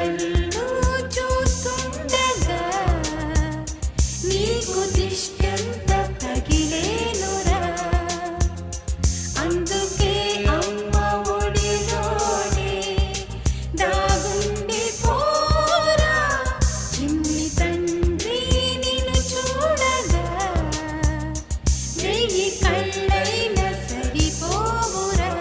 కళ్ళు చూస్తుండగా నీకు దిష్టంత తగిలేనురా. అందుకే అమ్మ ఒడిలోనే దాగుండి పోరా. చిన్ని తండ్రి నిన్ను చూడగా వెయ్యి కళ్ళైనా సరిపోవురా.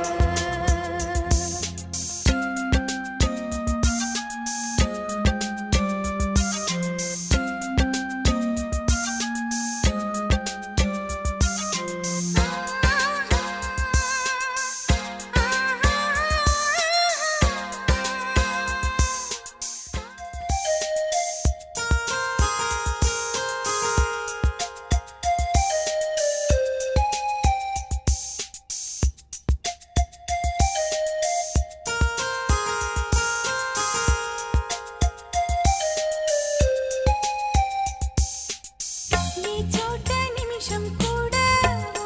నీ చోట నిమిషం కూడా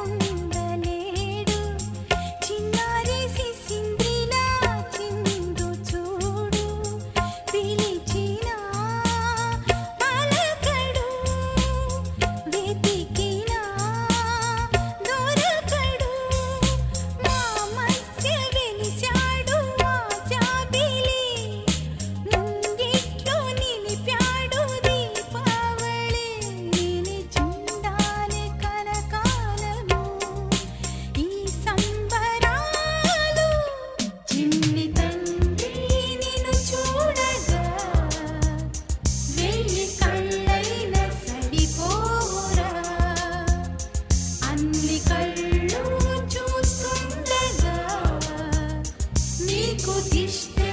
ఉండలేడు. చిన్నారి సిసింద్రిలా చిందు చూడు. పిలిచినా పలకడు, వెతికినా దొరకడు. మా మధ్య వెలిశాడు ఆ జాబిలి. ముంగిట్లో నిలిపాడు దీపావళి. నిలిచుండాలి కలకాలము ఈ సంబరాలు. చిన్ని తండ్రి నిన్ను చూడగా వెయ్యి కళ్ళైనా సరిపోరా. అన్ని కళ్ళు చూస్తుండగా నీకు దిష్టే